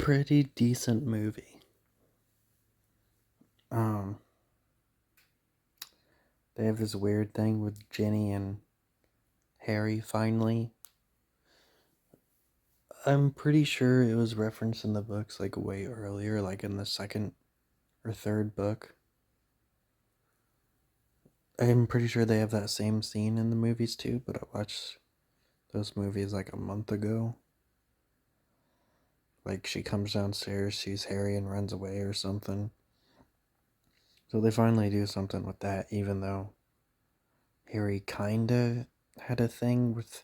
pretty decent movie. Um, they have this weird thing with Ginny and Harry finally. I'm pretty sure it was referenced in the books like way earlier, like in the second or third book. I'm pretty sure they have that same scene in the movies too, but I watched those movies like a month ago. Like she comes downstairs, sees Harry, and runs away or something. So they finally do something with that, even though Harry kinda had a thing with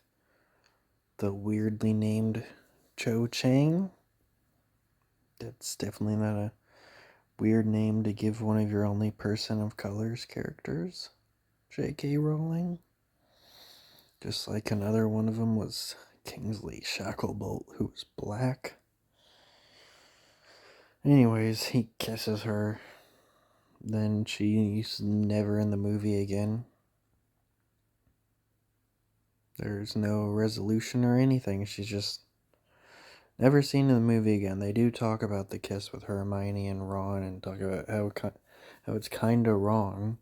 the weirdly named Cho Chang. That's definitely not a weird name to give one of your only person of color's characters, J.K. Rowling. Just like another one of them was Kingsley Shacklebolt, who was black. Anyways, he kisses her. Then she's never in the movie again. There's no resolution or anything. She's just never seen in the movie again. They do talk about the kiss with Hermione and Ron and talk about how it's kind of wrong.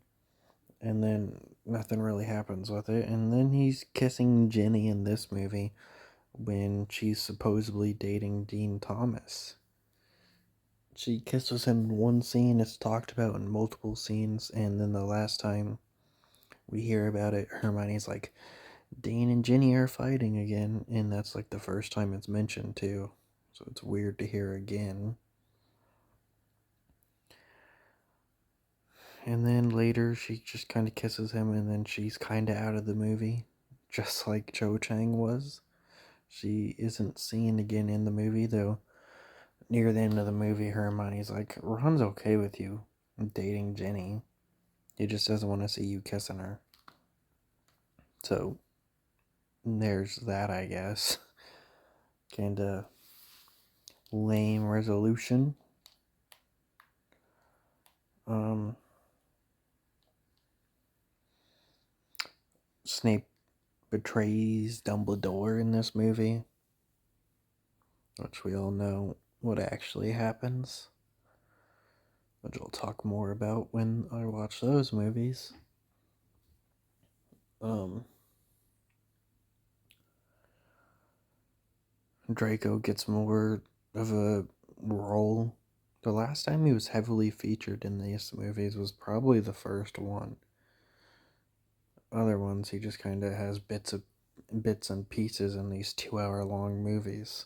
And then nothing really happens with it. And then he's kissing Ginny in this movie when she's supposedly dating Dean Thomas. She kisses him in one scene, it's talked about in multiple scenes, and then the last time we hear about it, Hermione's like, Dean and Ginny are fighting again, and that's like the first time it's mentioned too. So it's weird to hear again. And then later she just kind of kisses him, and then she's kind of out of the movie, just like Cho Chang was. She isn't seen again in the movie, though. Near the end of the movie, Hermione's like, Ron's okay with you dating Ginny. He just doesn't want to see you kissing her. So, there's that, I guess. Kinda lame resolution. Snape betrays Dumbledore in this movie, which we all know what actually happens, which I'll talk more about when I watch those movies. Draco gets more of a role. The last time he was heavily featured in these movies was probably the first one. Other ones he just kind of has bits and pieces in these 2 hour long movies.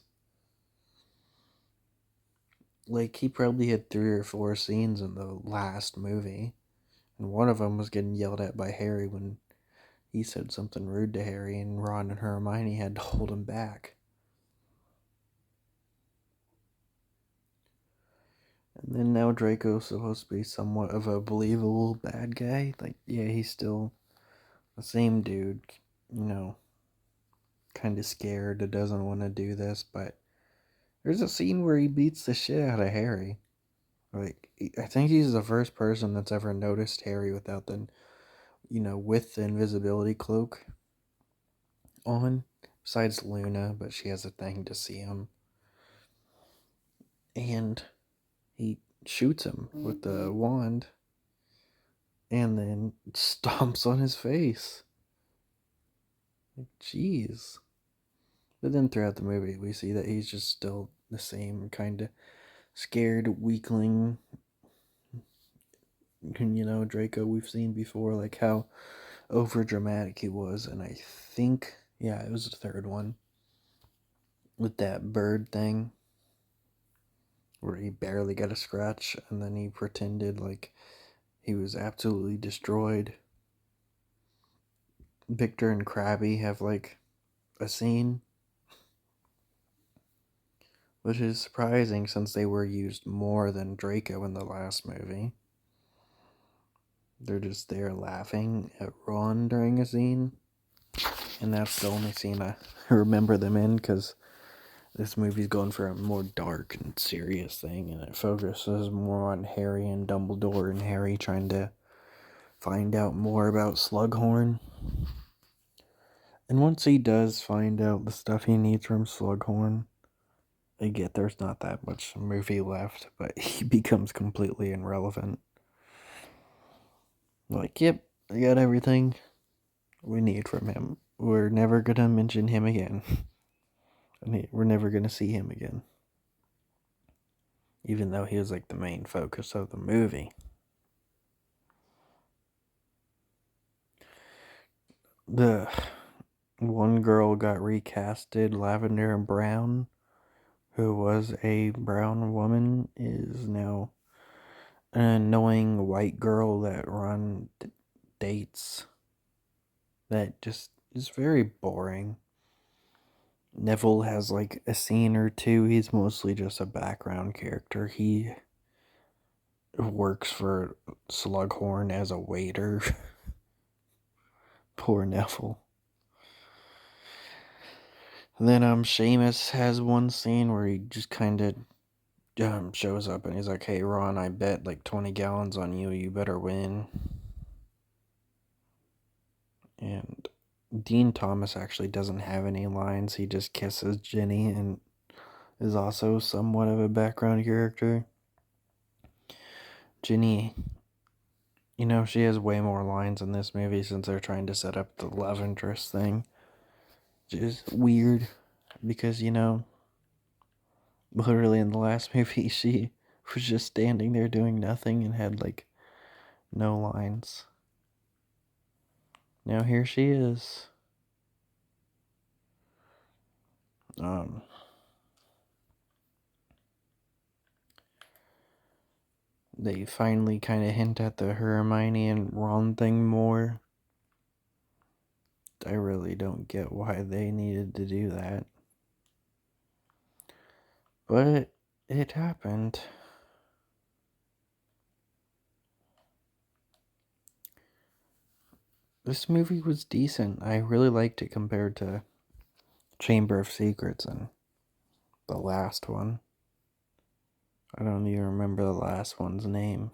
Like he probably had 3 or 4 scenes in the last movie, and one of them was getting yelled at by Harry when he said something rude to Harry, and Ron and Hermione had to hold him back. And then now Draco's supposed to be somewhat of a believable bad guy. Like, yeah, he's still the same dude, kind of scared, doesn't want to do this, but there's a scene where he beats the shit out of Harry. Like, I think he's the first person that's ever noticed Harry without with the invisibility cloak on. Besides Luna, but she has a thing to see him. And he shoots him with the wand and then stomps on his face. Like, jeez. But then throughout the movie, we see that he's just still the same kind of scared weakling. Draco we've seen before, like how over dramatic he was. And I think, yeah, it was the third one with that bird thing where he barely got a scratch and then he pretended like he was absolutely destroyed. Victor and Krabby have like a scene, which is surprising since they were used more than Draco in the last movie. They're just there laughing at Ron during a scene, and that's the only scene I remember them in, because this movie's going for a more dark and serious thing, and it focuses more on Harry and Dumbledore and Harry trying to find out more about Slughorn. And once he does find out the stuff he needs from Slughorn, I get there's not that much movie left, but he becomes completely irrelevant. Like, yep, I got everything we need from him. We're never gonna mention him again. We're never gonna see him again. Even though he was like the main focus of the movie. The one girl got recasted, Lavender Brown, who was a brown woman, is now an annoying white girl that run dates. That just is very boring. Neville has like a scene or two. He's mostly just a background character. He works for Slughorn as a waiter. Poor Neville. And then Seamus has one scene where he just kind of shows up and he's like, "Hey Ron, I bet like 20 gallons on you. You better win." And Dean Thomas actually doesn't have any lines. He just kisses Ginny and is also somewhat of a background character. Ginny, she has way more lines in this movie since they're trying to set up the love interest thing. Which is weird because, literally in the last movie she was just standing there doing nothing and had like no lines. Now here she is. They finally kind of hint at the Hermione and Ron thing more. I really don't get why they needed to do that. But it happened. This movie was decent. I really liked it compared to Chamber of Secrets and the last one. I don't even remember the last one's name.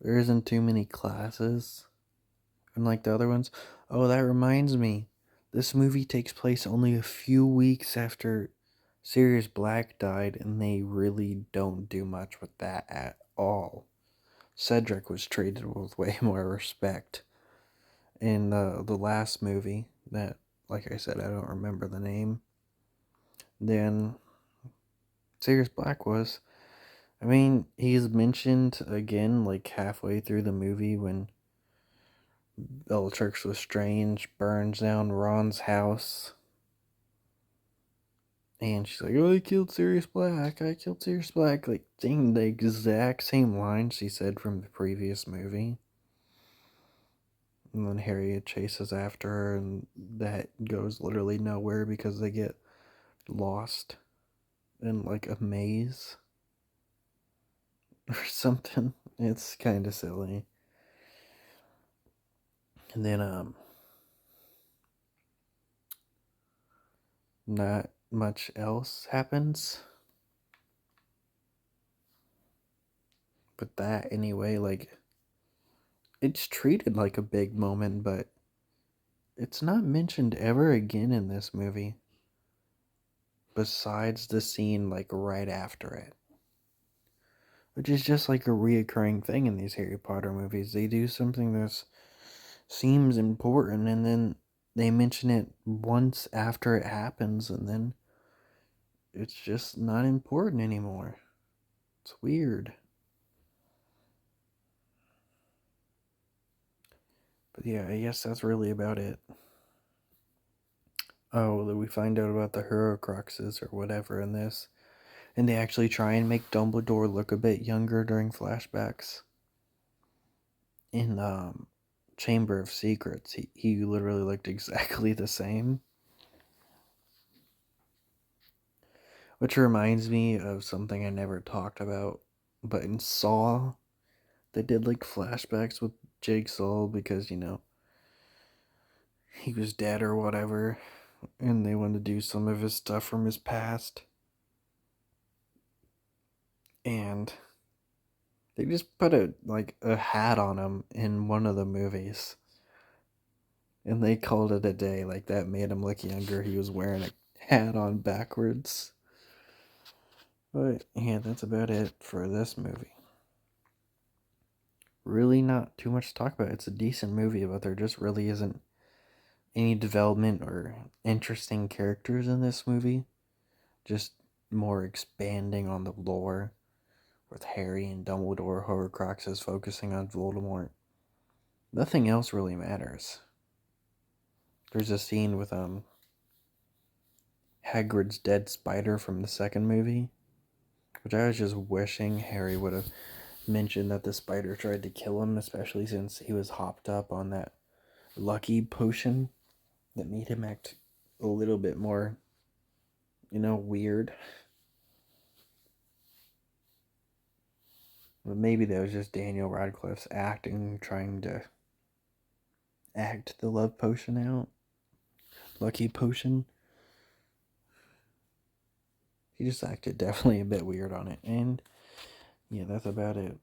There isn't too many classes, unlike the other ones. Oh, that reminds me. This movie takes place only a few weeks after Sirius Black died, and they really don't do much with that at all. Cedric was treated with way more respect in the last movie that, like I said, I don't remember the name, than Sirius Black was. I mean, he's mentioned again like halfway through the movie when Bellatrix Lestrange burns down Ron's house. And she's like, "Oh, I killed Sirius Black. I killed Sirius Black." Like, saying the exact same line she said from the previous movie. And then Harriet chases after her, and that goes literally nowhere because they get lost in like a maze or something. It's kind of silly. And then, not much else happens. But that, anyway, like, it's treated like a big moment, but it's not mentioned ever again in this movie. Besides the scene, like, right after it. Which is just like a reoccurring thing in these Harry Potter movies. They do something that seems important, and then they mention it once after it happens, and then it's just not important anymore. It's weird. But yeah, I guess that's really about it. Oh, that we find out about the Horcruxes or whatever in this. And they actually try and make Dumbledore look a bit younger during flashbacks. In Chamber of Secrets, he literally looked exactly the same. Which reminds me of something I never talked about. But in Saw, they did like flashbacks with Jigsaw because, he was dead or whatever. And they wanted to do some of his stuff from his past. And They just put a hat on him in one of the movies, and they called it a day. Like that made him look younger. He was wearing a hat on backwards. But yeah, that's about it for this movie. Really, not too much to talk about. It's a decent movie, but there just really isn't any development or interesting characters in this movie. Just more expanding on the lore with Harry and Dumbledore. Horcrux is focusing on Voldemort. Nothing else really matters. There's a scene with Hagrid's dead spider from the second movie, which I was just wishing Harry would have mentioned that the spider tried to kill him, especially since he was hopped up on that lucky potion that made him act a little bit more, weird. But maybe that was just Daniel Radcliffe's acting, trying to act the love potion out. Lucky potion. He just acted definitely a bit weird on it. And yeah, that's about it.